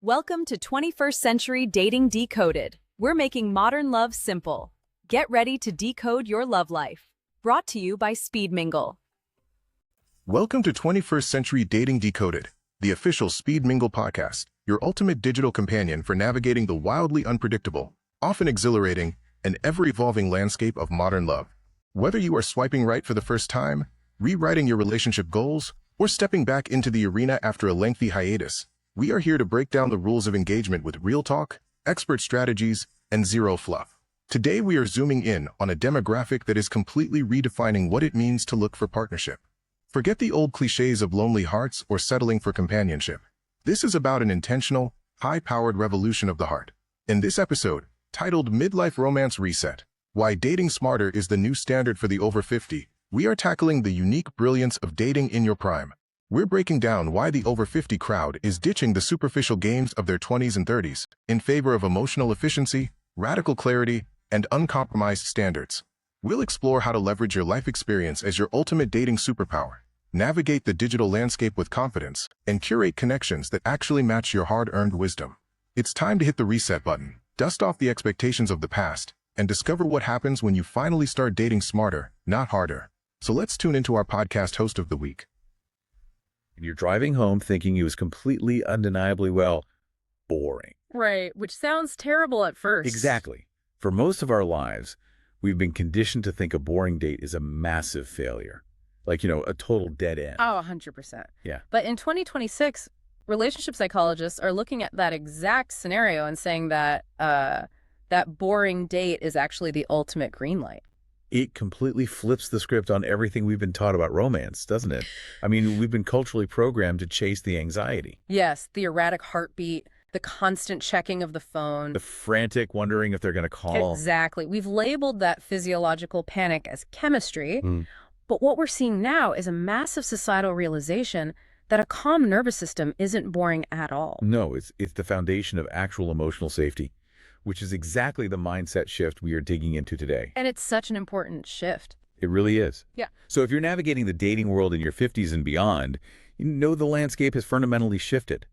Welcome to 21st Century Dating Decoded. We're making modern love simple. Get ready to decode your love life. Brought to you by Speed Mingle. Welcome to 21st Century Dating Decoded, the official Speed Mingle Podcast, your ultimate digital companion for navigating the wildly unpredictable, often exhilarating, and ever-evolving landscape of modern love. Whether you are swiping right for the first time, rewriting your relationship goals, or stepping back into the arena after a lengthy hiatus, we are here to break down the rules of engagement with real talk, expert strategies, and zero fluff. Today we are zooming in on a demographic that is completely redefining what it means to look for partnership. Forget the old cliches of lonely hearts or settling for companionship. This is about an intentional, high-powered revolution of the heart. In this episode, titled Midlife Romance Reset, Why Dating Smarter is the New Standard for the Over-50, we are tackling the unique brilliance of dating in your prime. We're breaking down why the over-50 crowd is ditching the superficial games of their 20s and 30s in favor of emotional efficiency, radical clarity, and uncompromised standards. We'll explore how to leverage your life experience as your ultimate dating superpower, navigate the digital landscape with confidence, and curate connections that actually match your hard-earned wisdom. It's time to hit the reset button, dust off the expectations of the past, and discover what happens when you finally start dating smarter, not harder. So let's tune into our podcast host of the week. You're driving home thinking he was completely, undeniably, boring. Right, which sounds terrible at first. Exactly. For most of our lives, we've been conditioned to think a boring date is a massive failure. Like, a total dead end. Oh, 100%. Yeah. But in 2026, relationship psychologists are looking at that exact scenario and saying that that boring date is actually the ultimate green light. It completely flips the script on everything we've been taught about romance, doesn't it? I mean, we've been culturally programmed to chase the anxiety. Yes, the erratic heartbeat, the constant checking of the phone. The frantic wondering if they're going to call. Exactly. We've labeled that physiological panic as chemistry, but what we're seeing now is a massive societal realization that a calm nervous system isn't boring at all. No, it's the foundation of actual emotional safety, which is exactly the mindset shift we are digging into today. And it's such an important shift. It really is. Yeah. So if you're navigating the dating world in your 50s and beyond, you know the landscape has fundamentally shifted.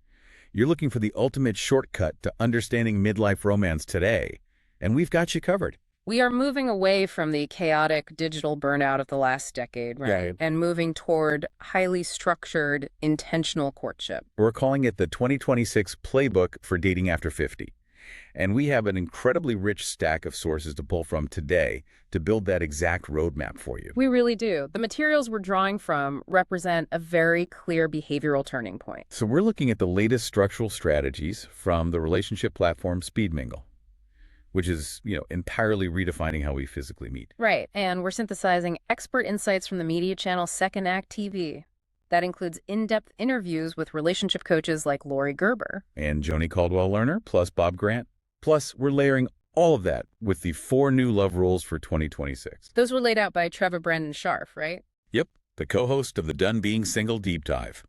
You're looking for the ultimate shortcut to understanding midlife romance today, and we've got you covered. We are moving away from the chaotic digital burnout of the last decade, right? Yeah. And moving toward highly structured, intentional courtship. We're calling it the 2026 Playbook for Dating After 50. And we have an incredibly rich stack of sources to pull from today to build that exact roadmap for you. We really do. The materials we're drawing from represent a very clear behavioral turning point. So we're looking at the latest structural strategies from the relationship platform Speed Mingle, which is, entirely redefining how we physically meet. Right. And we're synthesizing expert insights from the media channel Second Act TV. That includes in-depth interviews with relationship coaches like Lori Gerber. And Joni Caldwell-Lerner, plus Bob Grant. Plus, we're layering all of that with the 4 new love rules for 2026. Those were laid out by Trevor Brandon Scharf, right? Yep, the co-host of the Done Being Single Deep Dive.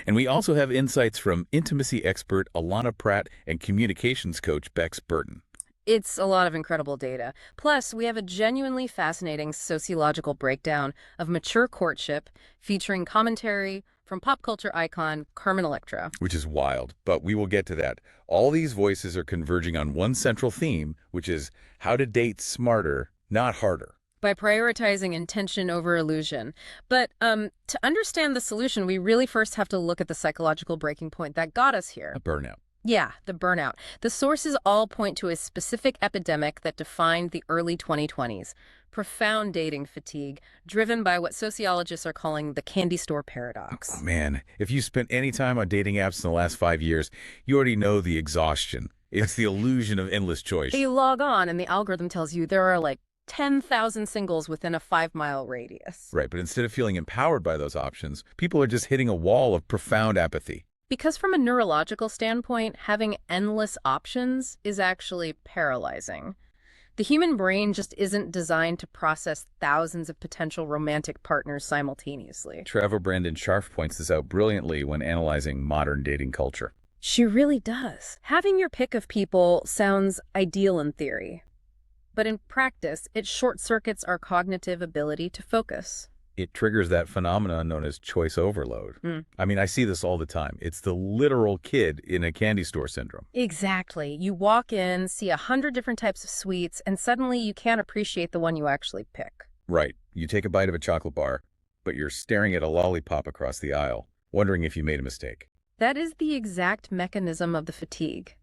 And we also have insights from intimacy expert Alana Pratt and communications coach Bex Burton. It's a lot of incredible data. Plus, we have a genuinely fascinating sociological breakdown of mature courtship featuring commentary from pop culture icon Carmen Electra. Which is wild, but we will get to that. All these voices are converging on one central theme, which is how to date smarter, not harder. By prioritizing intention over illusion. But to understand the solution, we really first have to look at the psychological breaking point that got us here. A burnout. Yeah, the burnout. The sources all point to a specific epidemic that defined the early 2020s. Profound dating fatigue, driven by what sociologists are calling the candy store paradox. Oh, man, if you spent any time on dating apps in the last 5 years, you already know the exhaustion. It's the illusion of endless choice. You log on and the algorithm tells you there are 10,000 singles within a 5-mile radius. Right, but instead of feeling empowered by those options, people are just hitting a wall of profound apathy. Because from a neurological standpoint, having endless options is actually paralyzing. The human brain just isn't designed to process thousands of potential romantic partners simultaneously. Trevor Brandon Scharf points this out brilliantly when analyzing modern dating culture. She really does. Having your pick of people sounds ideal in theory, but in practice, it short-circuits our cognitive ability to focus. It triggers that phenomenon known as choice overload. Mm. I mean, I see this all the time. It's the literal kid in a candy store syndrome. Exactly. You walk in, see 100 different types of sweets, and suddenly you can't appreciate the one you actually pick. Right. You take a bite of a chocolate bar, but you're staring at a lollipop across the aisle, wondering if you made a mistake. That is the exact mechanism of the fatigue.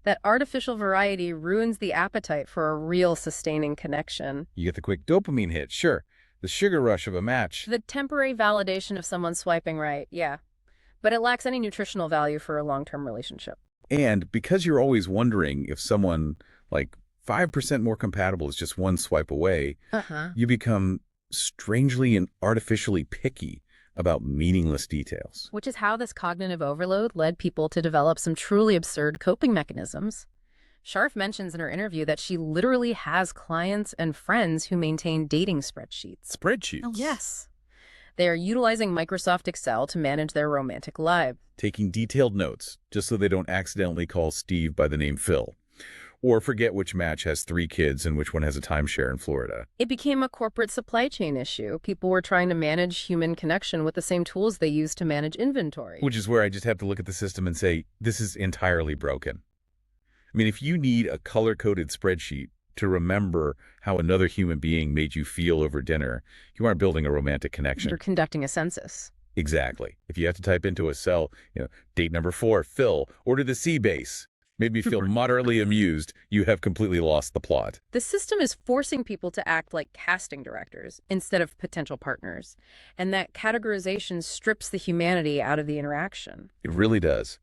That artificial variety ruins the appetite for a real sustaining connection. You get the quick dopamine hit, sure. The sugar rush of a match. The temporary validation of someone swiping right, yeah. But it lacks any nutritional value for a long-term relationship. And because you're always wondering if someone, like 5% more compatible is just one swipe away, you become strangely and artificially picky about meaningless details. Which is how this cognitive overload led people to develop some truly absurd coping mechanisms. Scharf mentions in her interview that she literally has clients and friends who maintain dating spreadsheets. Spreadsheets? Oh, yes. They are utilizing Microsoft Excel to manage their romantic lives. Taking detailed notes, just so they don't accidentally call Steve by the name Phil. Or forget which match has 3 kids and which one has a timeshare in Florida. It became a corporate supply chain issue. People were trying to manage human connection with the same tools they use to manage inventory. Which is where I just have to look at the system and say, this is entirely broken. I mean, if you need a color-coded spreadsheet to remember how another human being made you feel over dinner, you aren't building a romantic connection. You're conducting a census. Exactly. If you have to type into a cell, date number 4, Phil, order the sea base, made me feel moderately amused, you have completely lost the plot. The system is forcing people to act like casting directors instead of potential partners. And that categorization strips the humanity out of the interaction. It really does.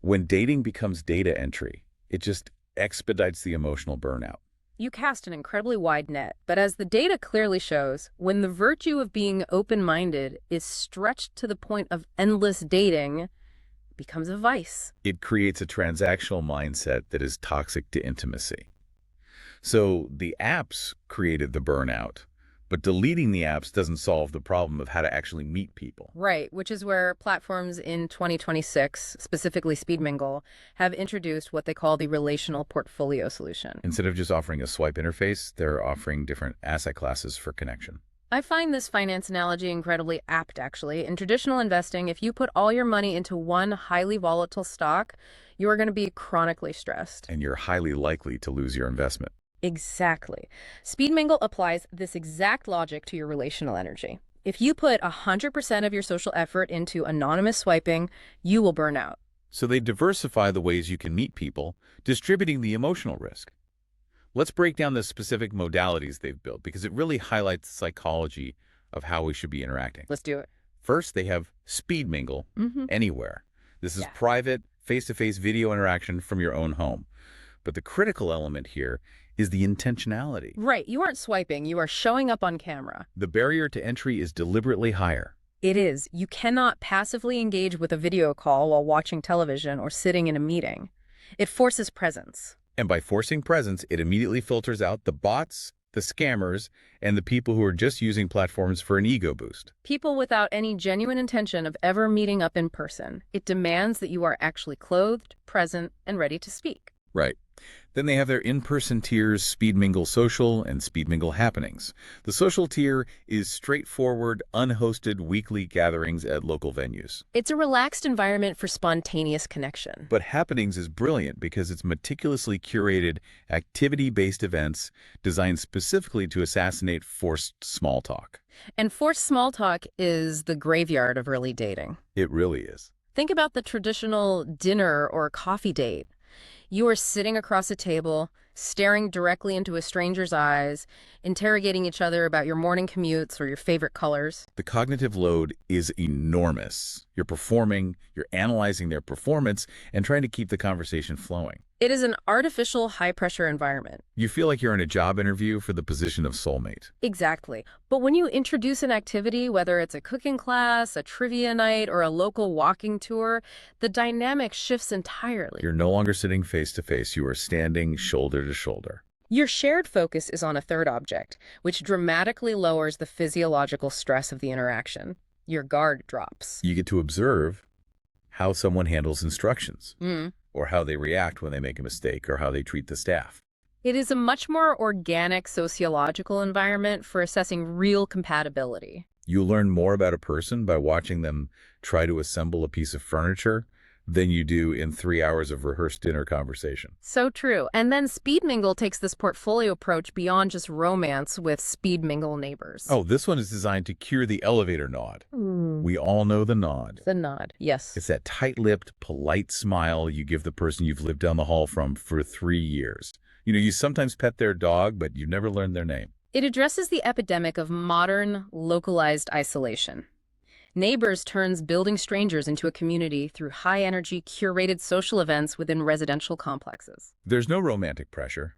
When dating becomes data entry, it just expedites the emotional burnout. You cast an incredibly wide net, but as the data clearly shows, when the virtue of being open-minded is stretched to the point of endless dating, it becomes a vice. It creates a transactional mindset that is toxic to intimacy. So the apps created the burnout, but deleting the apps doesn't solve the problem of how to actually meet people. Right, which is where platforms in 2026, specifically Speed Mingle, have introduced what they call the relational portfolio solution. Instead of just offering a swipe interface, they're offering different asset classes for connection. I find this finance analogy incredibly apt, actually. In traditional investing, if you put all your money into one highly volatile stock, you are going to be chronically stressed. And you're highly likely to lose your investment. Exactly. Speed Mingle applies this exact logic to your relational energy. If you put 100% of your social effort into anonymous swiping, you will burn out. So they diversify the ways you can meet people, distributing the emotional risk. Let's break down the specific modalities they've built because it really highlights the psychology of how we should be interacting. Let's do it. First, they have Speed Mingle Anywhere. This is private, face-to-face video interaction from your own home. But the critical element here is the intentionality. Right. You aren't swiping. You are showing up on camera. The barrier to entry is deliberately higher. It is. You cannot passively engage with a video call while watching television or sitting in a meeting. It forces presence. And by forcing presence, it immediately filters out the bots, the scammers, and the people who are just using platforms for an ego boost. People without any genuine intention of ever meeting up in person. It demands that you are actually clothed, present, and ready to speak. Right. Then they have their in-person tiers, Speed Mingle Social and Speed Mingle Happenings. The social tier is straightforward, unhosted weekly gatherings at local venues. It's a relaxed environment for spontaneous connection. But Happenings is brilliant because it's meticulously curated, activity-based events designed specifically to assassinate forced small talk. And forced small talk is the graveyard of early dating. It really is. Think about the traditional dinner or coffee date. You are sitting across a table, staring directly into a stranger's eyes, interrogating each other about your morning commutes or your favorite colors. The cognitive load is enormous. You're performing, you're analyzing their performance, and trying to keep the conversation flowing. It is an artificial, high-pressure environment. You feel like you're in a job interview for the position of soulmate. Exactly. But when you introduce an activity, whether it's a cooking class, a trivia night, or a local walking tour, the dynamic shifts entirely. You're no longer sitting face-to-face. You are standing shoulder to shoulder. Your shared focus is on a third object, which dramatically lowers the physiological stress of the interaction. Your guard drops. You get to observe how someone handles instructions, or how they react when they make a mistake, or how they treat the staff. It is a much more organic sociological environment for assessing real compatibility. You learn more about a person by watching them try to assemble a piece of furniture than you do in 3 hours of rehearsed dinner conversation. So true. And then Speed Mingle takes this portfolio approach beyond just romance with Speed Mingle neighbors. Oh, this one is designed to cure the elevator nod. We all know the nod. The nod, yes. It's that tight-lipped, polite smile you give the person you've lived down the hall from for 3 years. You sometimes pet their dog, but you've never learned their name. It addresses the epidemic of modern, localized isolation. Neighbors turns building strangers into a community through high-energy, curated social events within residential complexes. There's no romantic pressure.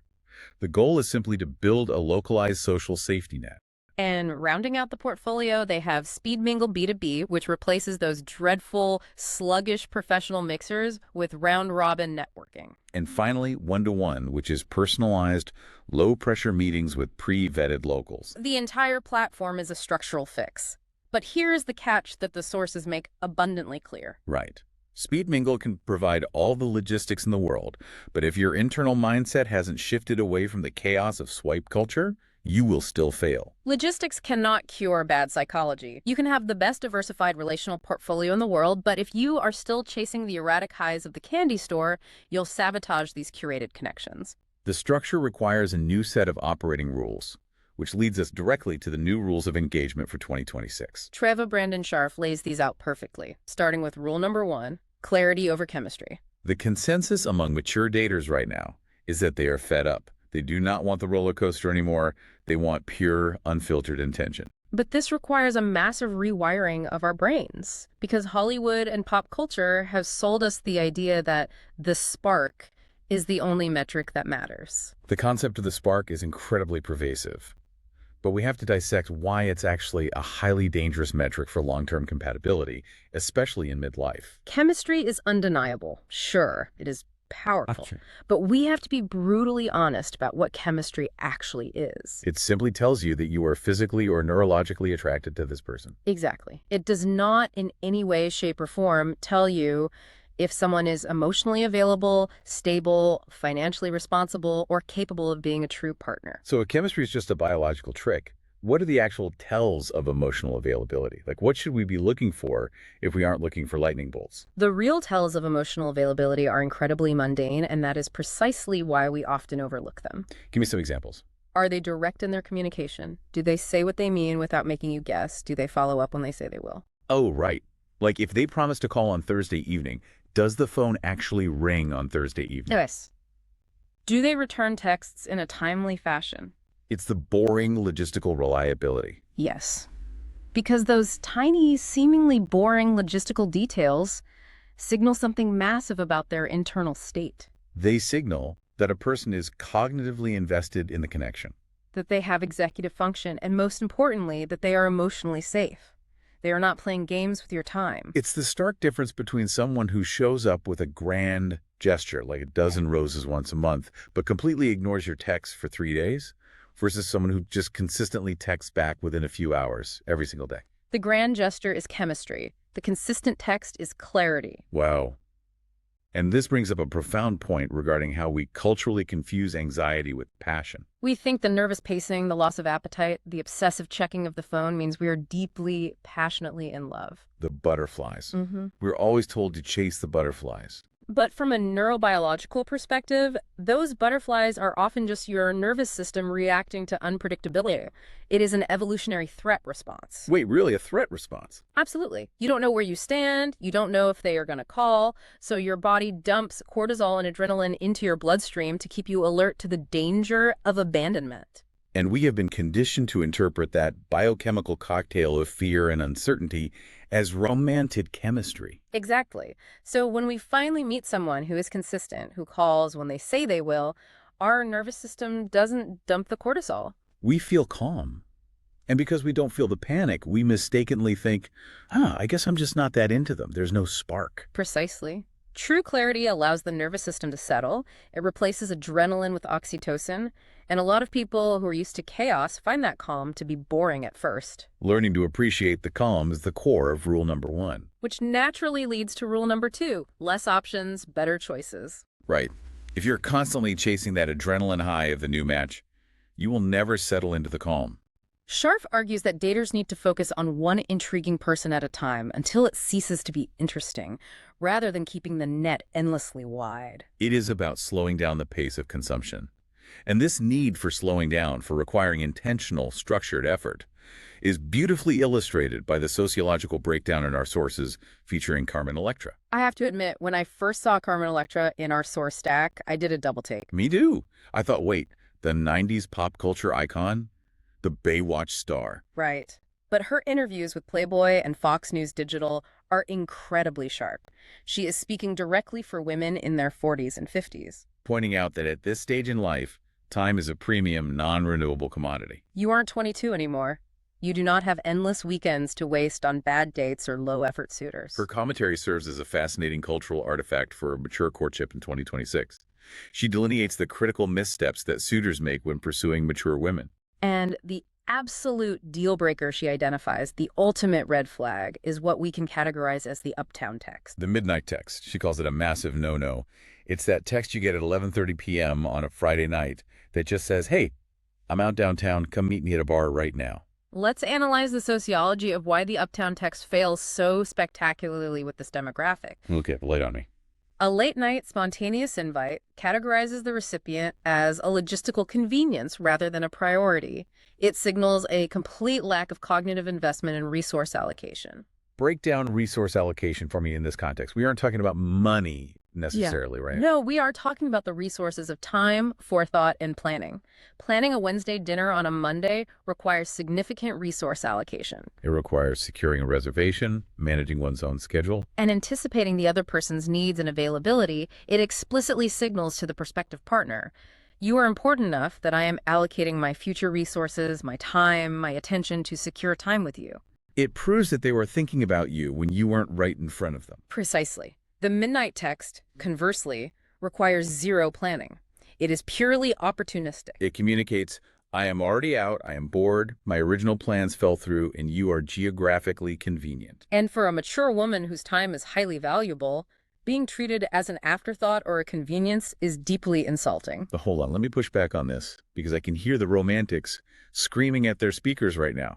The goal is simply to build a localized social safety net. And rounding out the portfolio, they have Speed Mingle B2B, which replaces those dreadful, sluggish professional mixers with round-robin networking. And finally, one-to-one, which is personalized, low-pressure meetings with pre-vetted locals. The entire platform is a structural fix. But here's the catch that the sources make abundantly clear. Right. Speed Mingle can provide all the logistics in the world, but if your internal mindset hasn't shifted away from the chaos of swipe culture, you will still fail. Logistics cannot cure bad psychology. You can have the best diversified relational portfolio in the world, but if you are still chasing the erratic highs of the candy store, you'll sabotage these curated connections. The structure requires a new set of operating rules, which leads us directly to the new rules of engagement for 2026. Treva Brandon Scharf lays these out perfectly, starting with rule number 1, clarity over chemistry. The consensus among mature daters right now is that they are fed up. They do not want the roller coaster anymore. They want pure, unfiltered intention. But this requires a massive rewiring of our brains, because Hollywood and pop culture have sold us the idea that the spark is the only metric that matters. The concept of the spark is incredibly pervasive, but we have to dissect why it's actually a highly dangerous metric for long-term compatibility, especially in midlife. Chemistry is undeniable. Sure, it is powerful. But we have to be brutally honest about what chemistry actually is. It simply tells you that you are physically or neurologically attracted to this person. Exactly. It does not in any way, shape, or form tell you if someone is emotionally available, stable, financially responsible, or capable of being a true partner. So if chemistry is just a biological trick, what are the actual tells of emotional availability? Like, what should we be looking for if we aren't looking for lightning bolts? The real tells of emotional availability are incredibly mundane, and that is precisely why we often overlook them. Give me some examples. Are they direct in their communication? Do they say what they mean without making you guess? Do they follow up when they say they will? Oh, right. Like if they promise to call on Thursday evening, does the phone actually ring on Thursday evening? Yes. Do they return texts in a timely fashion? It's the boring logistical reliability. Yes. Because those tiny, seemingly boring logistical details signal something massive about their internal state. They signal that a person is cognitively invested in the connection. That they have executive function, and most importantly, that they are emotionally safe. They are not playing games with your time. It's the stark difference between someone who shows up with a grand gesture, like a dozen roses once a month, but completely ignores your texts for 3 days, versus someone who just consistently texts back within a few hours every single day. The grand gesture is chemistry. The consistent text is clarity. Wow. And this brings up a profound point regarding how we culturally confuse anxiety with passion. We think the nervous pacing, the loss of appetite, the obsessive checking of the phone means we are deeply, passionately in love. The butterflies. We're always told to chase the butterflies. But from a neurobiological perspective, those butterflies are often just your nervous system reacting to unpredictability. It is an evolutionary threat response. Wait, really? A threat response? Absolutely. You don't know where you stand. You don't know if they are going to call. So your body dumps cortisol and adrenaline into your bloodstream to keep you alert to the danger of abandonment. And we have been conditioned to interpret that biochemical cocktail of fear and uncertainty as romantic chemistry. Exactly. So when we finally meet someone who is consistent, who calls when they say they will, our nervous system doesn't dump the cortisol. We feel calm. And because we don't feel the panic, we mistakenly think, I guess I'm just not that into them. There's no spark. Precisely. True clarity allows the nervous system to settle. It replaces adrenaline with oxytocin. And a lot of people who are used to chaos find that calm to be boring at first. Learning to appreciate the calm is the core of rule number 1. Which naturally leads to rule number 2, less options, better choices. Right. If you're constantly chasing that adrenaline high of the new match, you will never settle into the calm. Scharf argues that daters need to focus on one intriguing person at a time until it ceases to be interesting, rather than keeping the net endlessly wide. It is about slowing down the pace of consumption. And this need for slowing down, for requiring intentional, structured effort, is beautifully illustrated by the sociological breakdown in our sources featuring Carmen Electra. I have to admit, when I first saw Carmen Electra in our source stack, I did a double take. Me too. I thought, wait, the 90s pop culture icon? The Baywatch star. Right. But her interviews with Playboy and Fox News Digital are incredibly sharp. She is speaking directly for women in their 40s and 50s. Pointing out that at this stage in life, time is a premium, non-renewable commodity. You aren't 22 anymore. You do not have endless weekends to waste on bad dates or low-effort suitors. Her commentary serves as a fascinating cultural artifact for a mature courtship in 2026. She delineates the critical missteps that suitors make when pursuing mature women. And the absolute deal breaker she identifies, the ultimate red flag, is what we can categorize as the uptown text. The midnight text. She calls it a massive no-no. It's that text you get at 11:30 p.m. on a Friday night that just says, hey, I'm out downtown, come meet me at a bar right now. Let's analyze the sociology of why the uptown text fails so spectacularly with this demographic. Okay, lay it on me. A late-night spontaneous invite categorizes the recipient as a logistical convenience rather than a priority. It signals a complete lack of cognitive investment and resource allocation. Break down resource allocation for me in this context. We aren't talking about money necessarily, right? No, we are talking about the resources of time, forethought, and planning. Planning a Wednesday dinner on a Monday requires significant resource allocation. It requires securing a reservation, managing one's own schedule. And anticipating the other person's needs and availability, it explicitly signals to the prospective partner, you are important enough that I am allocating my future resources, my time, my attention to secure time with you. It proves that they were thinking about you when you weren't right in front of them. Precisely. The midnight text, conversely, requires zero planning. It is purely opportunistic. It communicates, I am already out, I am bored, my original plans fell through, and you are geographically convenient. And for a mature woman whose time is highly valuable, being treated as an afterthought or a convenience is deeply insulting. But hold on, let me push back on this, because I can hear the romantics screaming at their speakers right now.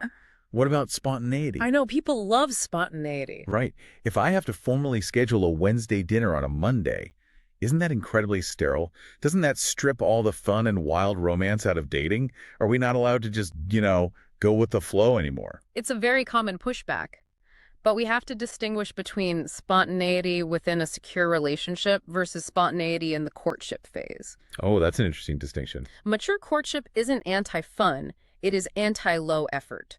What about spontaneity? I know, people love spontaneity. Right. If I have to formally schedule a Wednesday dinner on a Monday, isn't that incredibly sterile? Doesn't that strip all the fun and wild romance out of dating? Are we not allowed to just, go with the flow anymore? It's a very common pushback. But we have to distinguish between spontaneity within a secure relationship versus spontaneity in the courtship phase. Oh, that's an interesting distinction. Mature courtship isn't anti-fun, it is anti-low effort.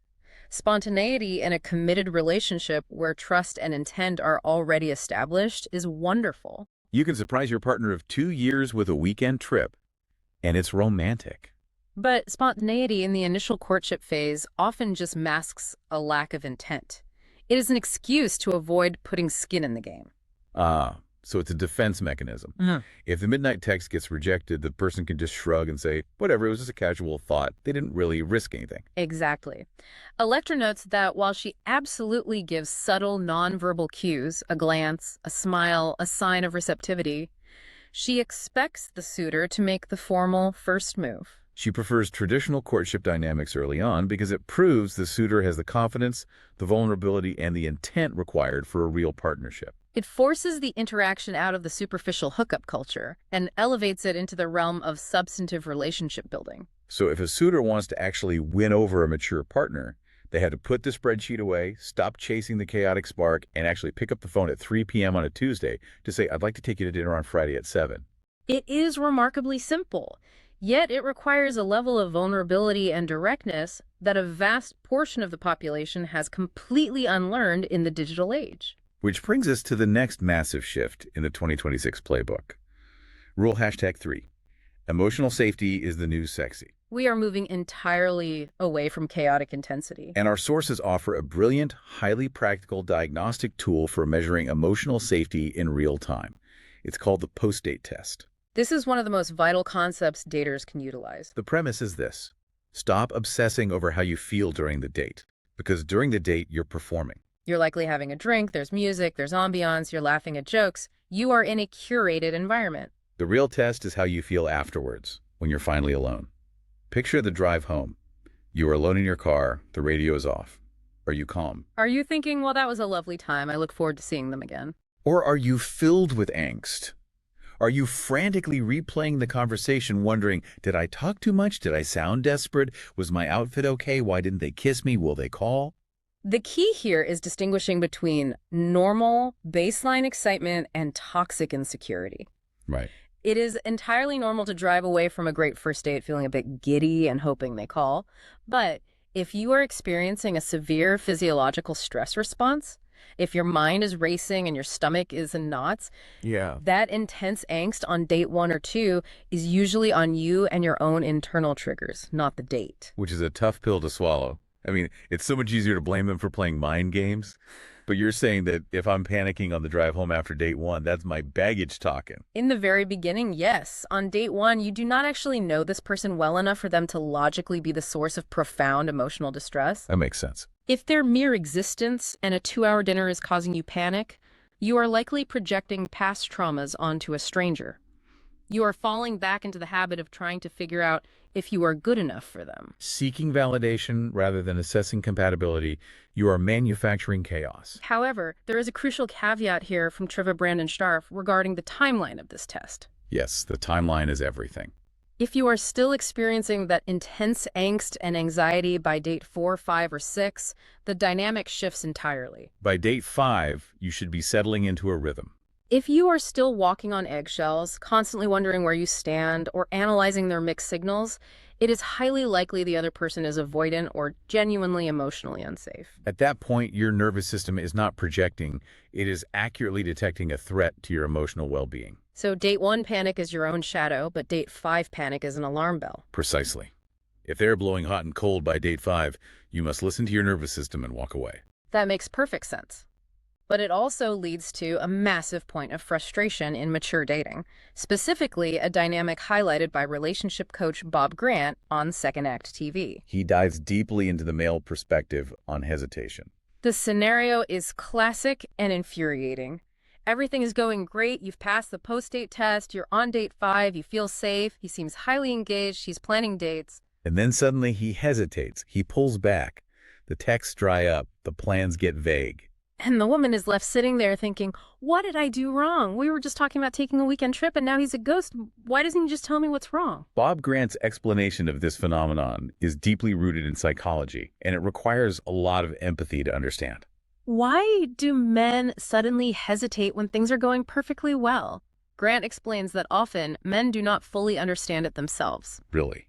Spontaneity in a committed relationship where trust and intent are already established is wonderful. You can surprise your partner of 2 years with a weekend trip, and it's romantic. But spontaneity in the initial courtship phase often just masks a lack of intent. It is an excuse to avoid putting skin in the game. So it's a defense mechanism. If the midnight text gets rejected, the person can just shrug and say, whatever, it was just a casual thought. They didn't really risk anything. Exactly. Electra notes that while she absolutely gives subtle nonverbal cues, a glance, a smile, a sign of receptivity, she expects the suitor to make the formal first move. She prefers traditional courtship dynamics early on because it proves the suitor has the confidence, the vulnerability, and the intent required for a real partnership. It forces the interaction out of the superficial hookup culture and elevates it into the realm of substantive relationship building. So if a suitor wants to actually win over a mature partner, they had to put the spreadsheet away, stop chasing the chaotic spark, and actually pick up the phone at 3 p.m. on a Tuesday to say, I'd like to take you to dinner on Friday at 7. It is remarkably simple, yet it requires a level of vulnerability and directness that a vast portion of the population has completely unlearned in the digital age. Which brings us to the next massive shift in the 2026 playbook. Rule #3. Emotional safety is the new sexy. We are moving entirely away from chaotic intensity. And our sources offer a brilliant, highly practical diagnostic tool for measuring emotional safety in real time. It's called the post-date test. This is one of the most vital concepts daters can utilize. The premise is this. Stop obsessing over how you feel during the date, because during the date, you're performing. You're likely having a drink, there's music, there's ambiance, you're laughing at jokes. You are in a curated environment. The real test is how you feel afterwards, when you're finally alone. Picture the drive home. You are alone in your car, the radio is off. Are you calm? Are you thinking, well, that was a lovely time, I look forward to seeing them again? Or are you filled with angst? Are you frantically replaying the conversation, wondering, did I talk too much? Did I sound desperate? Was my outfit okay? Why didn't they kiss me? Will they call? The key here is distinguishing between normal, baseline excitement and toxic insecurity. Right. It is entirely normal to drive away from a great first date feeling a bit giddy and hoping they call. But if you are experiencing a severe physiological stress response, if your mind is racing and your stomach is in knots, that intense angst on date 1 or 2 is usually on you and your own internal triggers, not the date. Which is a tough pill to swallow. I mean, it's so much easier to blame them for playing mind games. But you're saying that if I'm panicking on the drive home after date 1, that's my baggage talking. In the very beginning, yes. On date 1, you do not actually know this person well enough for them to logically be the source of profound emotional distress. That makes sense. If their mere existence and a 2-hour dinner is causing you panic, you are likely projecting past traumas onto a stranger. You are falling back into the habit of trying to figure out if you are good enough for them. Seeking validation rather than assessing compatibility, you are manufacturing chaos. However, there is a crucial caveat here from Treva Brandon Starf regarding the timeline of this test. Yes, the timeline is everything. If you are still experiencing that intense angst and anxiety by date 4, 5, or 6, the dynamic shifts entirely. By date 5, you should be settling into a rhythm. If you are still walking on eggshells, constantly wondering where you stand, or analyzing their mixed signals, it is highly likely the other person is avoidant or genuinely emotionally unsafe. At that point, your nervous system is not projecting. It is accurately detecting a threat to your emotional well-being. So date 1 panic is your own shadow, but date 5 panic is an alarm bell. Precisely. If they're blowing hot and cold by date 5, you must listen to your nervous system and walk away. That makes perfect sense. But it also leads to a massive point of frustration in mature dating, specifically a dynamic highlighted by relationship coach Bob Grant on Second Act TV. He dives deeply into the male perspective on hesitation. The scenario is classic and infuriating. Everything is going great. You've passed the post-date test. You're on date 5. You feel safe. He seems highly engaged. He's planning dates. And then suddenly he hesitates. He pulls back. The texts dry up. The plans get vague. And the woman is left sitting there thinking, what did I do wrong? We were just talking about taking a weekend trip and now he's a ghost. Why doesn't he just tell me what's wrong? Bob Grant's explanation of this phenomenon is deeply rooted in psychology, and it requires a lot of empathy to understand. Why do men suddenly hesitate when things are going perfectly well? Grant explains that often men do not fully understand it themselves. Really?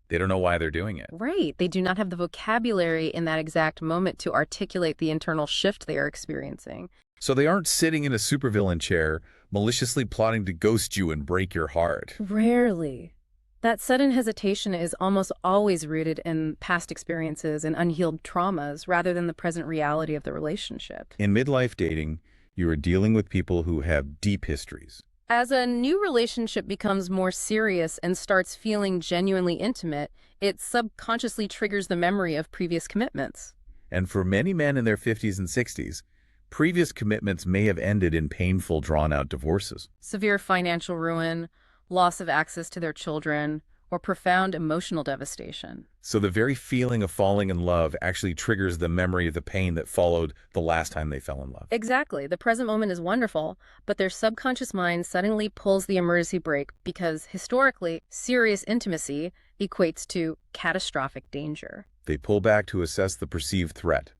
They don't know why they're doing it. Right. They do not have the vocabulary in that exact moment to articulate the internal shift they are experiencing. So they aren't sitting in a supervillain chair, maliciously plotting to ghost you and break your heart. Rarely. That sudden hesitation is almost always rooted in past experiences and unhealed traumas rather than the present reality of the relationship. In midlife dating, you are dealing with people who have deep histories. As a new relationship becomes more serious and starts feeling genuinely intimate, it subconsciously triggers the memory of previous commitments. And for many men in their 50s and 60s, previous commitments may have ended in painful, drawn-out divorces. Severe financial ruin, loss of access to their children, or profound emotional devastation. So the very feeling of falling in love actually triggers the memory of the pain that followed the last time they fell in love. Exactly. The present moment is wonderful, but their subconscious mind suddenly pulls the emergency brake because historically, serious intimacy equates to catastrophic danger. They pull back to assess the perceived threat.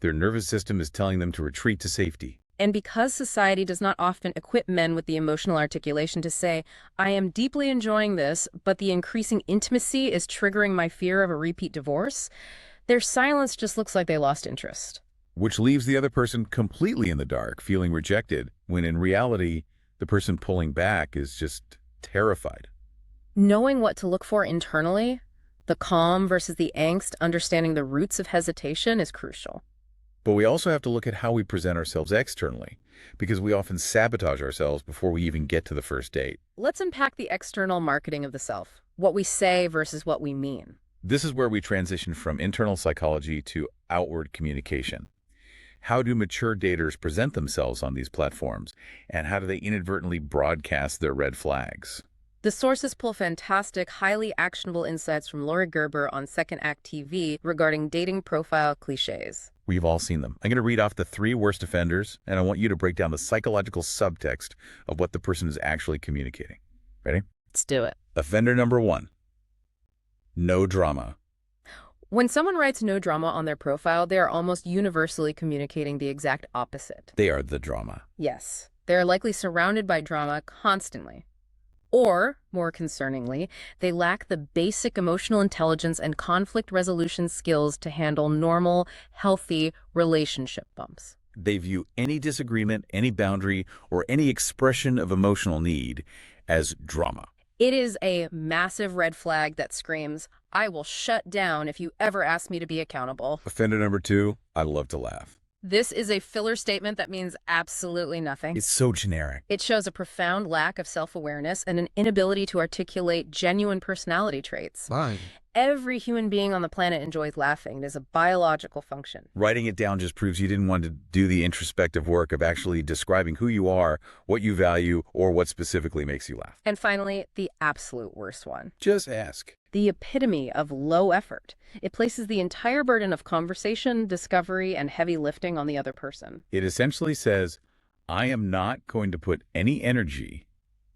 Their nervous system is telling them to retreat to safety. And because society does not often equip men with the emotional articulation to say, I am deeply enjoying this, but the increasing intimacy is triggering my fear of a repeat divorce, their silence just looks like they lost interest. Which leaves the other person completely in the dark, feeling rejected, when in reality, the person pulling back is just terrified. Knowing what to look for internally, the calm versus the angst, understanding the roots of hesitation is crucial. But we also have to look at how we present ourselves externally, because we often sabotage ourselves before we even get to the first date. Let's unpack the external marketing of the self, what we say versus what we mean. This is where we transition from internal psychology to outward communication. How do mature daters present themselves on these platforms, and how do they inadvertently broadcast their red flags? The sources pull fantastic, highly actionable insights from Lori Gerber on Second Act TV regarding dating profile cliches. We've all seen them. I'm going to read off the 3 worst offenders, and I want you to break down the psychological subtext of what the person is actually communicating. Ready? Let's do it. Offender number 1, no drama. When someone writes no drama on their profile, they are almost universally communicating the exact opposite. They are the drama. Yes, they are likely surrounded by drama constantly. Or, more concerningly, they lack the basic emotional intelligence and conflict resolution skills to handle normal, healthy relationship bumps. They view any disagreement, any boundary, or any expression of emotional need as drama. It is a massive red flag that screams, "I will shut down if you ever ask me to be accountable." Offender number 2, I love to laugh. This is a filler statement that means absolutely nothing. It's so generic. It shows a profound lack of self-awareness and an inability to articulate genuine personality traits. Fine. Every human being on the planet enjoys laughing. It is a biological function. Writing it down just proves you didn't want to do the introspective work of actually describing who you are, what you value, or what specifically makes you laugh. And finally, the absolute worst one. Just ask. The epitome of low effort. It places the entire burden of conversation, discovery, and heavy lifting on the other person. It essentially says, I am not going to put any energy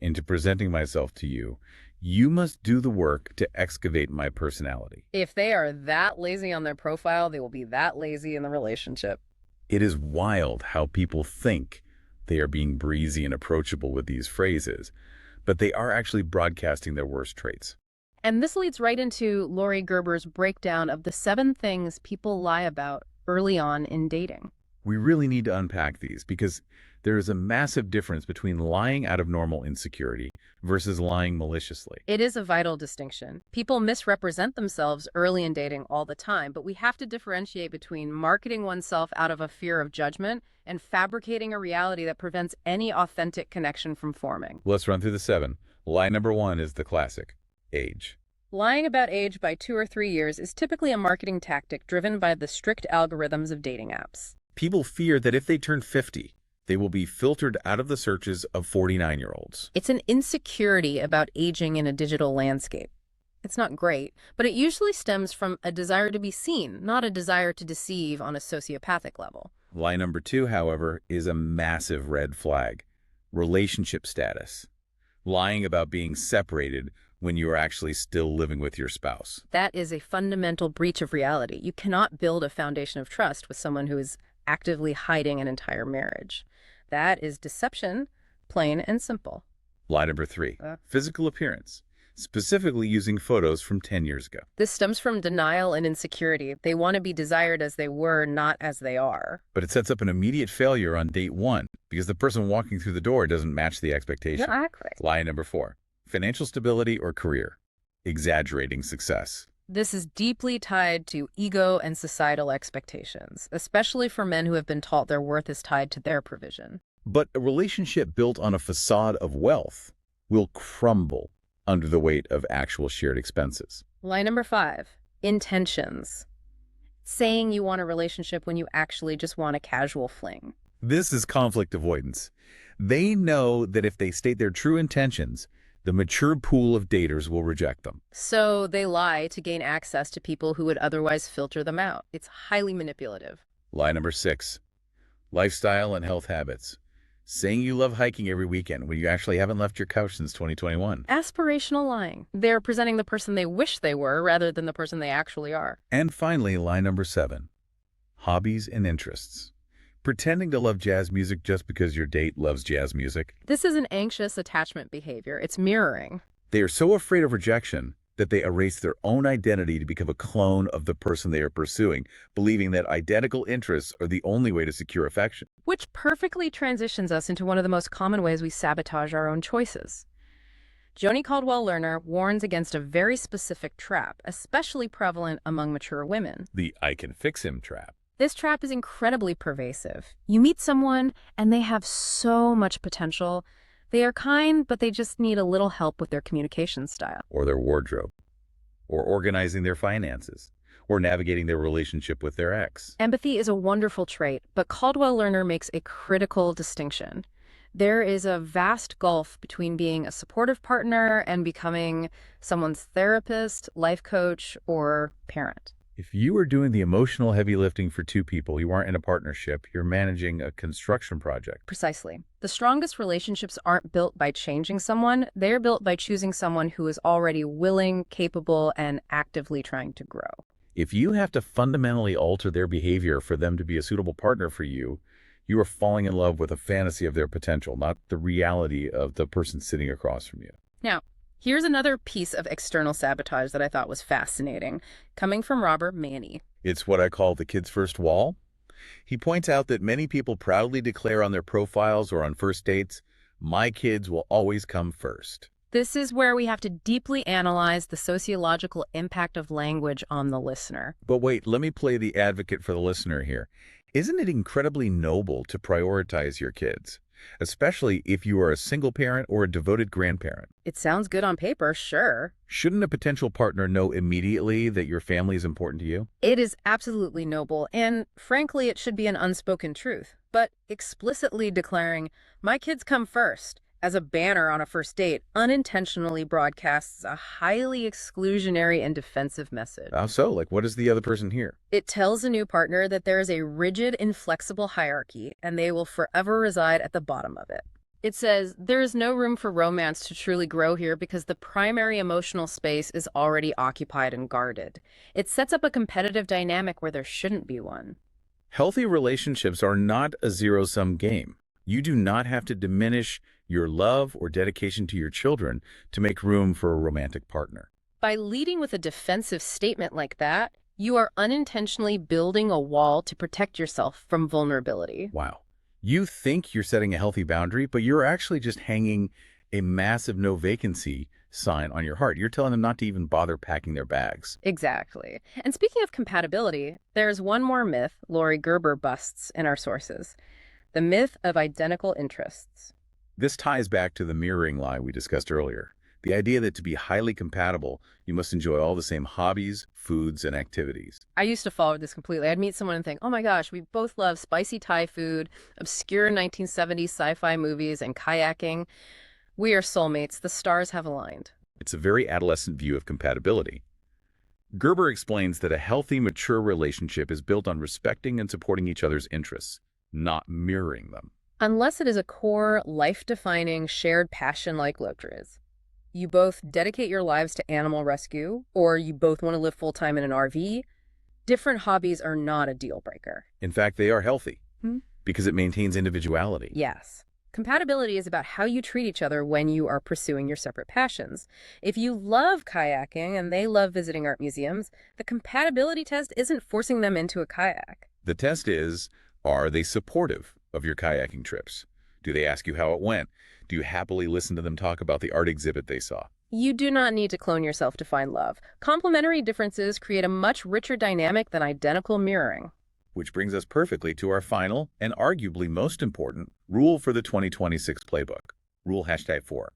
into presenting myself to you. You must do the work to excavate my personality. If they are that lazy on their profile, they will be that lazy in the relationship. It is wild how people think they are being breezy and approachable with these phrases, but they are actually broadcasting their worst traits. And this leads right into Lori Gerber's breakdown of the 7 things people lie about early on in dating. We really need to unpack these because there is a massive difference between lying out of normal insecurity versus lying maliciously. It is a vital distinction. People misrepresent themselves early in dating all the time, but we have to differentiate between marketing oneself out of a fear of judgment and fabricating a reality that prevents any authentic connection from forming. Let's run through the 7. Lie number 1 is the classic: age. Lying about age by 2 or 3 years is typically a marketing tactic driven by the strict algorithms of dating apps. People fear that if they turn 50, they will be filtered out of the searches of 49-year-olds. It's an insecurity about aging in a digital landscape. It's not great, but it usually stems from a desire to be seen, not a desire to deceive on a sociopathic level. Lie number 2, however, is a massive red flag: relationship status. Lying about being separated when you are actually still living with your spouse. That is a fundamental breach of reality. You cannot build a foundation of trust with someone who is actively hiding an entire marriage. That is deception, plain and simple. Lie number 3, physical appearance, specifically using photos from 10 years ago. This stems from denial and insecurity. They want to be desired as they were, not as they are. But it sets up an immediate failure on date 1 because the person walking through the door doesn't match the expectation. Exactly. Lie number 4, financial stability or career, exaggerating success. This is deeply tied to ego and societal expectations, especially for men who have been taught their worth is tied to their provision. But a relationship built on a facade of wealth will crumble under the weight of actual shared expenses. Lie number 5, intentions. Saying you want a relationship when you actually just want a casual fling. This is conflict avoidance. They know that if they state their true intentions, the mature pool of daters will reject them. So they lie to gain access to people who would otherwise filter them out. It's highly manipulative. Lie number 6, lifestyle and health habits. Saying you love hiking every weekend when you actually haven't left your couch since 2021. Aspirational lying. They're presenting the person they wish they were rather than the person they actually are. And finally, lie number 7, hobbies and interests. Pretending to love jazz music just because your date loves jazz music. This is an anxious attachment behavior. It's mirroring. They are so afraid of rejection that they erase their own identity to become a clone of the person they are pursuing, believing that identical interests are the only way to secure affection. Which perfectly transitions us into one of the most common ways we sabotage our own choices. Joni Caldwell Lerner warns against a very specific trap, especially prevalent among mature women. The I can fix him trap. This trap is incredibly pervasive. You meet someone and they have so much potential. They are kind, but they just need a little help with their communication style. Or their wardrobe. Or organizing their finances. Or navigating their relationship with their ex. Empathy is a wonderful trait, but Caldwell Lerner makes a critical distinction. There is a vast gulf between being a supportive partner and becoming someone's therapist, life coach, or parent. If you are doing the emotional heavy lifting for two people, you aren't in a partnership, you're managing a construction project. Precisely. The strongest relationships aren't built by changing someone. They're built by choosing someone who is already willing, capable, and actively trying to grow. If you have to fundamentally alter their behavior for them to be a suitable partner for you, you are falling in love with a fantasy of their potential, not the reality of the person sitting across from you. Now, here's another piece of external sabotage that I thought was fascinating, coming from Robert Manny. It's what I call the kid's first wall. He points out that many people proudly declare on their profiles or on first dates, "My kids will always come first." This is where we have to deeply analyze the sociological impact of language on the listener. But wait, let me play the advocate for the listener here. Isn't it incredibly noble to prioritize your kids, especially if you are a single parent or a devoted grandparent? It sounds good on paper, sure. Shouldn't a potential partner know immediately that your family is important to you? It is absolutely noble, and frankly, it should be an unspoken truth. But explicitly declaring, "My kids come first," as a banner on a first date unintentionally broadcasts a highly exclusionary and defensive message. How so? Like, what does the other person hear? It tells a new partner that there is a rigid, inflexible hierarchy, and they will forever reside at the bottom of it. It says there is no room for romance to truly grow here because the primary emotional space is already occupied and guarded. It sets up a competitive dynamic where there shouldn't be one. Healthy relationships are not a zero-sum game. You do not have to diminish your love or dedication to your children to make room for a romantic partner. By leading with a defensive statement like that, you are unintentionally building a wall to protect yourself from vulnerability. Wow. You think you're setting a healthy boundary, but you're actually just hanging a massive no vacancy sign on your heart. You're telling them not to even bother packing their bags. Exactly. And speaking of compatibility, there's one more myth Lori Gerber busts in our sources. The myth of identical interests. This ties back to the mirroring lie we discussed earlier. The idea that to be highly compatible, you must enjoy all the same hobbies, foods, and activities. I used to follow this completely. I'd meet someone and think, oh my gosh, we both love spicy Thai food, obscure 1970s sci-fi movies, and kayaking. We are soulmates. The stars have aligned. It's a very adolescent view of compatibility. Gerber explains that a healthy, mature relationship is built on respecting and supporting each other's interests, not mirroring them. Unless it is a core, life-defining, shared passion like Lotra's. You both dedicate your lives to animal rescue, or you both want to live full-time in an RV, different hobbies are not a deal breaker. In fact, they are healthy because it maintains individuality. Yes. Compatibility is about how you treat each other when you are pursuing your separate passions. If you love kayaking and they love visiting art museums, the compatibility test isn't forcing them into a kayak. The test is, are they supportive of your kayaking trips? Do they ask you how it went? Do you happily listen to them talk about the art exhibit they saw? You do not need to clone yourself to find love. Complementary differences create a much richer dynamic than identical mirroring. Which brings us perfectly to our final and arguably most important rule for the 2026 playbook. Rule #4.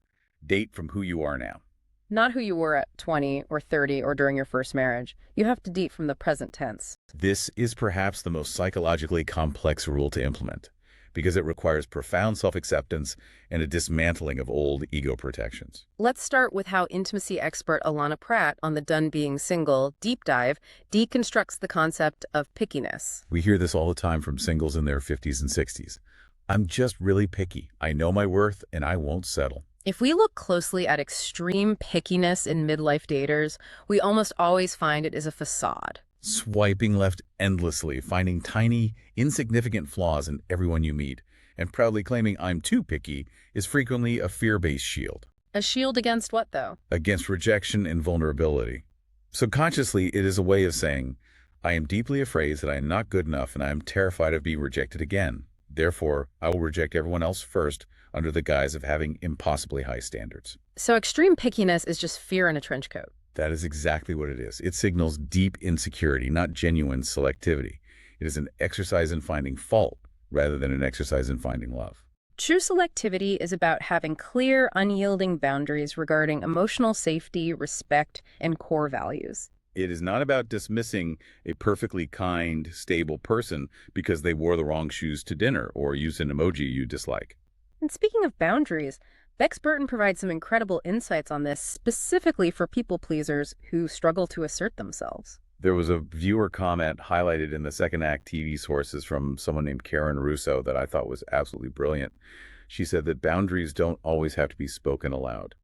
Date from who you are now. Not who you were at 20 or 30 or during your first marriage. You have to date from the present tense. This is perhaps the most psychologically complex rule to implement because it requires profound self-acceptance and a dismantling of old ego protections. Let's start with how intimacy expert Alana Pratt on the Done Being Single Deep Dive deconstructs the concept of pickiness. We hear this all the time from singles in their 50s and 60s. I'm just really picky. I know my worth and I won't settle. If we look closely at extreme pickiness in midlife daters, we almost always find it is a facade. Swiping left endlessly, finding tiny, insignificant flaws in everyone you meet, and proudly claiming I'm too picky is frequently a fear-based shield. A shield against what, though? Against rejection and vulnerability. Subconsciously, it is a way of saying, I am deeply afraid that I am not good enough and I am terrified of being rejected again. Therefore, I will reject everyone else first under the guise of having impossibly high standards. So extreme pickiness is just fear in a trench coat. That is exactly what it is. It signals deep insecurity, not genuine selectivity. It is an exercise in finding fault rather than an exercise in finding love. True selectivity is about having clear, unyielding boundaries regarding emotional safety, respect, and core values. It is not about dismissing a perfectly kind, stable person because they wore the wrong shoes to dinner or used an emoji you dislike. And speaking of boundaries, Bex Burton provides some incredible insights on this, specifically for people pleasers who struggle to assert themselves. There was a viewer comment highlighted in the second act TV sources from someone named Karen Russo that I thought was absolutely brilliant. She said that boundaries don't always have to be spoken aloud.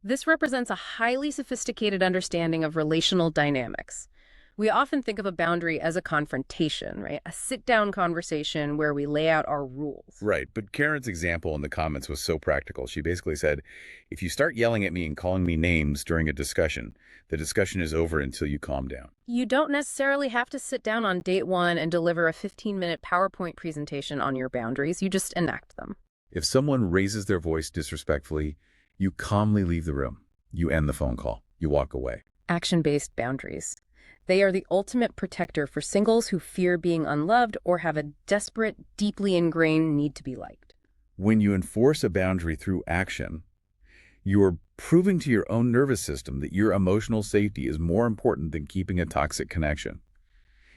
This represents a highly sophisticated understanding of relational dynamics. We often think of a boundary as a confrontation, right? A sit-down conversation where we lay out our rules. Right, but Karen's example in the comments was so practical. She basically said, if you start yelling at me and calling me names during a discussion, the discussion is over until you calm down. You don't necessarily have to sit down on date one and deliver a 15-minute PowerPoint presentation on your boundaries. You just enact them. If someone raises their voice disrespectfully, you calmly leave the room. You end the phone call. You walk away. Action-based boundaries. They are the ultimate protector for singles who fear being unloved or have a desperate, deeply ingrained need to be liked. When you enforce a boundary through action, you are proving to your own nervous system that your emotional safety is more important than keeping a toxic connection.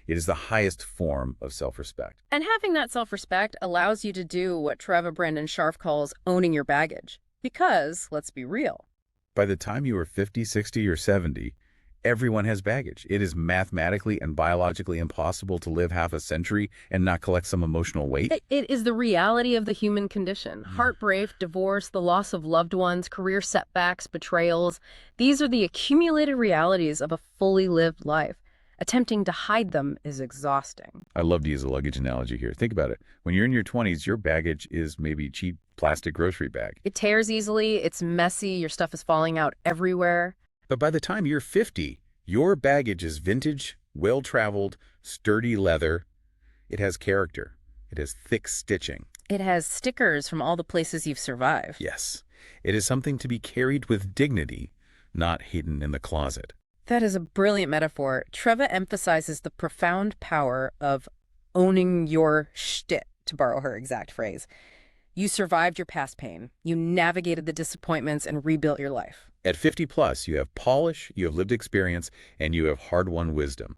It is the highest form of self-respect. And having that self-respect allows you to do what Trevor Brendan Scharf calls owning your baggage. Because, let's be real, by the time you are 50, 60, or 70, everyone has baggage. It is mathematically and biologically impossible to live half a century and not collect some emotional weight. It is the reality of the human condition. Heartbreak, divorce, the loss of loved ones, career setbacks, betrayals. These are the accumulated realities of a fully lived life. Attempting to hide them is exhausting. I love to use a luggage analogy here. Think about it. When you're in your 20s, your baggage is maybe a cheap plastic grocery bag. It tears easily, it's messy, your stuff is falling out everywhere. But by the time you're 50, your baggage is vintage, well-traveled, sturdy leather. It has character. It has thick stitching. It has stickers from all the places you've survived. Yes. It is something to be carried with dignity, not hidden in the closet. That is a brilliant metaphor. Treva emphasizes the profound power of owning your shit, to borrow her exact phrase. You survived your past pain. You navigated the disappointments and rebuilt your life. At 50 plus, you have polish, you have lived experience, and you have hard-won wisdom.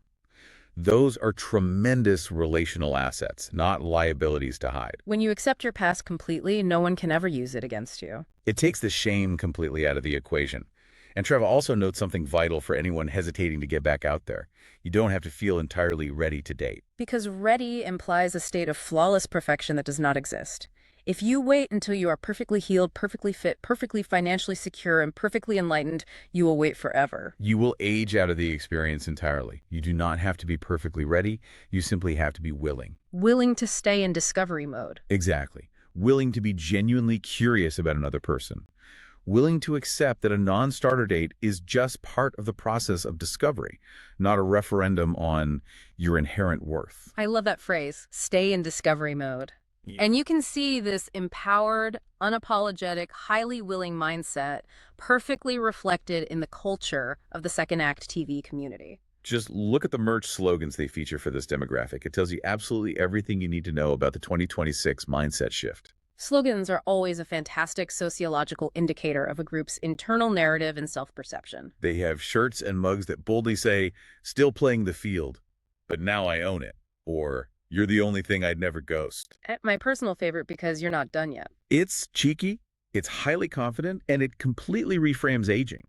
Those are tremendous relational assets, not liabilities to hide. When you accept your past completely, no one can ever use it against you. It takes the shame completely out of the equation. And Treva also notes something vital for anyone hesitating to get back out there. You don't have to feel entirely ready to date. Because ready implies a state of flawless perfection that does not exist. If you wait until you are perfectly healed, perfectly fit, perfectly financially secure, and perfectly enlightened, you will wait forever. You will age out of the experience entirely. You do not have to be perfectly ready. You simply have to be willing. Willing to stay in discovery mode. Exactly. Willing to be genuinely curious about another person. Willing to accept that a non-starter date is just part of the process of discovery, not a referendum on your inherent worth. I love that phrase, stay in discovery mode. Yeah. And you can see this empowered, unapologetic, highly willing mindset perfectly reflected in the culture of the second act TV community. Just look at the merch slogans they feature for this demographic. It tells you absolutely everything you need to know about the 2026 mindset shift. Slogans are always a fantastic sociological indicator of a group's internal narrative and self-perception. They have shirts and mugs that boldly say, still playing the field, but now I own it. Or, you're the only thing I'd never ghost. My personal favorite because you're not done yet. It's cheeky, it's highly confident, and it completely reframes aging.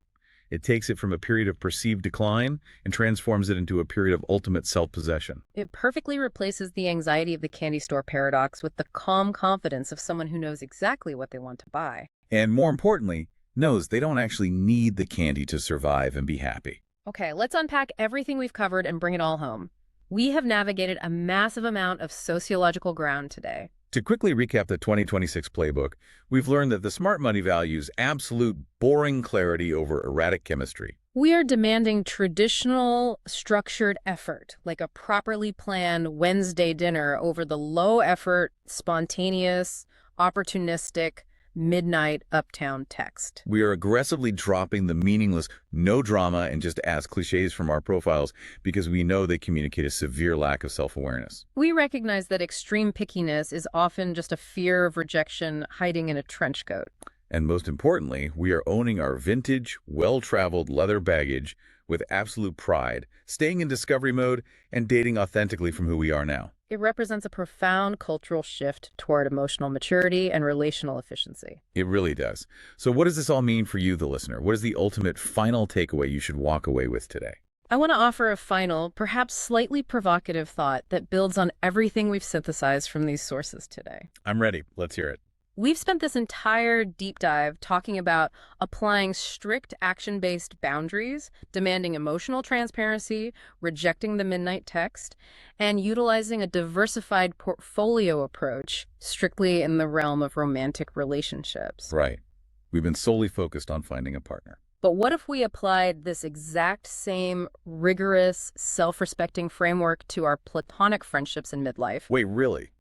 It takes it from a period of perceived decline and transforms it into a period of ultimate self-possession. It perfectly replaces the anxiety of the candy store paradox with the calm confidence of someone who knows exactly what they want to buy. And more importantly, knows they don't actually need the candy to survive and be happy. Okay, let's unpack everything we've covered and bring it all home. We have navigated a massive amount of sociological ground today. To quickly recap the 2026 playbook, we've learned that the smart money values absolute boring clarity over erratic chemistry. We are demanding traditional, structured effort, like a properly planned Wednesday dinner over the low-effort, spontaneous, opportunistic, midnight uptown text. We are aggressively dropping the meaningless, no drama and just ass cliches from our profiles because we know they communicate a severe lack of self-awareness. We recognize that extreme pickiness is often just a fear of rejection hiding in a trench coat. And most importantly, we are owning our vintage, well-traveled leather baggage with absolute pride, staying in discovery mode and dating authentically from who we are now. It represents a profound cultural shift toward emotional maturity and relational efficiency. It really does. So what does this all mean for you, the listener? What is the ultimate final takeaway you should walk away with today? I want to offer a final, perhaps slightly provocative thought that builds on everything we've synthesized from these sources today. I'm ready. Let's hear it. We've spent this entire deep dive talking about applying strict action-based boundaries, demanding emotional transparency, rejecting the midnight text, and utilizing a diversified portfolio approach strictly in the realm of romantic relationships. Right. We've been solely focused on finding a partner. But what if we applied this exact same rigorous, self-respecting framework to our platonic friendships in midlife? Wait, really?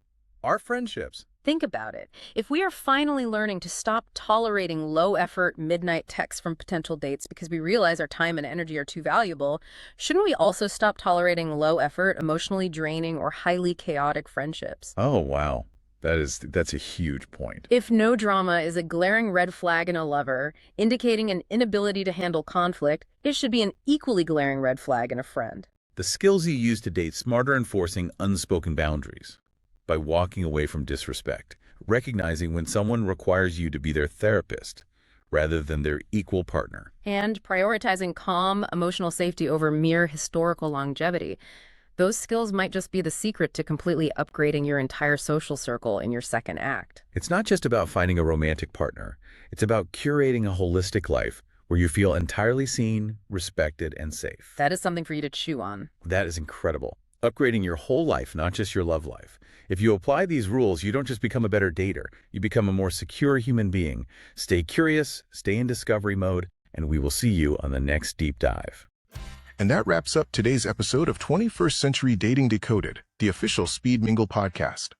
Our friendships? Think about it. If we are finally learning to stop tolerating low-effort midnight texts from potential dates because we realize our time and energy are too valuable, shouldn't we also stop tolerating low-effort, emotionally draining, or highly chaotic friendships? Oh, wow. That's a huge point. If no drama is a glaring red flag in a lover, indicating an inability to handle conflict, it should be an equally glaring red flag in a friend. The skills you use to date smart are enforcing unspoken boundaries by walking away from disrespect, recognizing when someone requires you to be their therapist rather than their equal partner. And prioritizing calm, emotional safety over mere historical longevity. Those skills might just be the secret to completely upgrading your entire social circle in your second act. It's not just about finding a romantic partner. It's about curating a holistic life where you feel entirely seen, respected, and safe. That is something for you to chew on. That is incredible. Upgrading your whole life, not just your love life. If you apply these rules, you don't just become a better dater. You become a more secure human being. Stay curious, stay in discovery mode, and we will see you on the next deep dive. And that wraps up today's episode of 21st Century Dating Decoded, the official Speed Mingle podcast.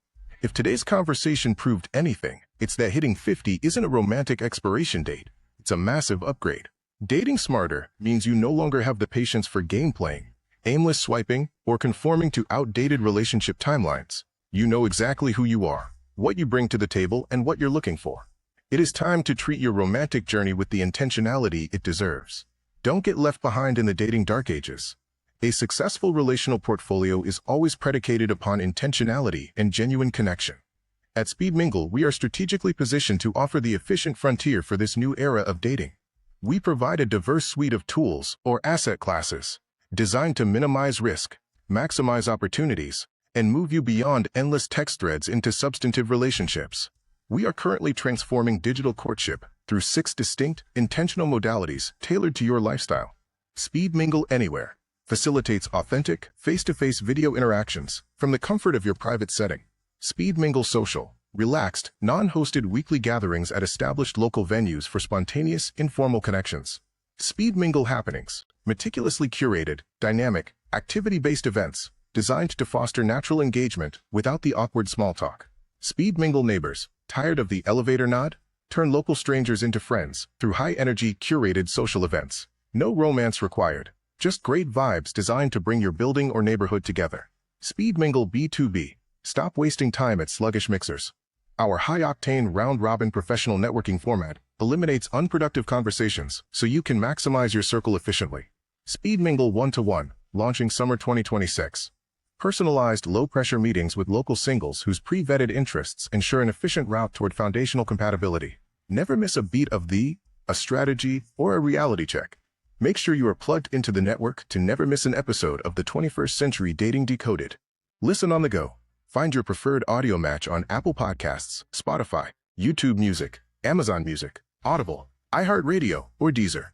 If today's conversation proved anything, it's that hitting 50 isn't a romantic expiration date. It's a massive upgrade. Dating smarter means you no longer have the patience for game playing, aimless swiping, or conforming to outdated relationship timelines. You know exactly who you are, what you bring to the table, and what you're looking for. It is time to treat your romantic journey with the intentionality it deserves. Don't get left behind in the dating dark ages. A successful relational portfolio is always predicated upon intentionality and genuine connection. At Speed Mingle, we are strategically positioned to offer the efficient frontier for this new era of dating. We provide a diverse suite of tools, or asset classes, designed to minimize risk, maximize opportunities, and move you beyond endless text threads into substantive relationships. We are currently transforming digital courtship through 6 distinct, intentional modalities tailored to your lifestyle. Speed Mingle Anywhere facilitates authentic, face-to-face video interactions from the comfort of your private setting. Speed Mingle Social, relaxed, non-hosted weekly gatherings at established local venues for spontaneous, informal connections. Speed Mingle Happenings, meticulously curated, dynamic, activity-based events designed to foster natural engagement without the awkward small talk. Speed Mingle Neighbors, tired of the elevator nod? Turn local strangers into friends through high-energy, curated social events. No romance required, just great vibes designed to bring your building or neighborhood together. Speed Mingle B2B. Stop wasting time at sluggish mixers. Our high-octane, round-robin professional networking format eliminates unproductive conversations so you can maximize your circle efficiently. Speed Mingle 1-to-1, launching summer 2026. Personalized, low-pressure meetings with local singles whose pre-vetted interests ensure an efficient route toward foundational compatibility. Never miss a beat of a strategy, or a reality check. Make sure you are plugged into the network to never miss an episode of the 21st Century Dating Decoded. Listen on the go. Find your preferred audio match on Apple Podcasts, Spotify, YouTube Music, Amazon Music, Audible, iHeartRadio, or Deezer.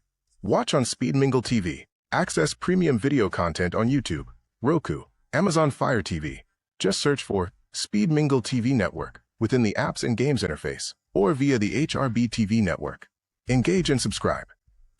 Watch on Speed Mingle TV. Access premium video content on YouTube, Roku, Amazon Fire TV. Just search for Speed Mingle TV Network within the Apps and Games interface or via the HRB TV network. Engage and subscribe.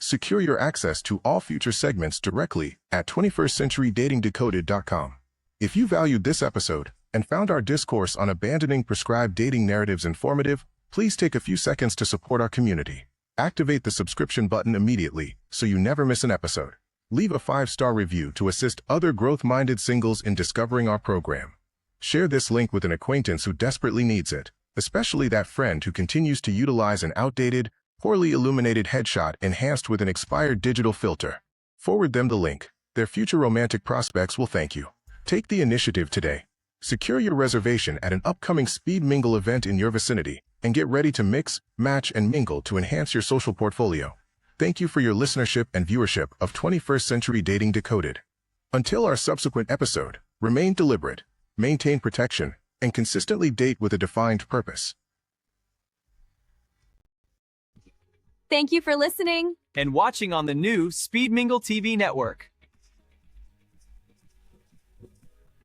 Secure your access to all future segments directly at 21stCenturyDatingDecoded.com. If you valued this episode and found our discourse on abandoning prescribed dating narratives informative, please take a few seconds to support our community. Activate the subscription button immediately so you never miss an episode. Leave a 5-star review to assist other growth-minded singles in discovering our program. Share this link with an acquaintance who desperately needs it, especially that friend who continues to utilize an outdated, poorly illuminated headshot enhanced with an expired digital filter. Forward them the link. Their future romantic prospects will thank you. Take the initiative today. Secure your reservation at an upcoming Speed Mingle event in your vicinity and get ready to mix, match, and mingle to enhance your social portfolio. Thank you for your listenership and viewership of 21st Century Dating Decoded. Until our subsequent episode, remain deliberate, maintain protection, and consistently date with a defined purpose. Thank you for listening. And watching on the new Speed Mingle TV network.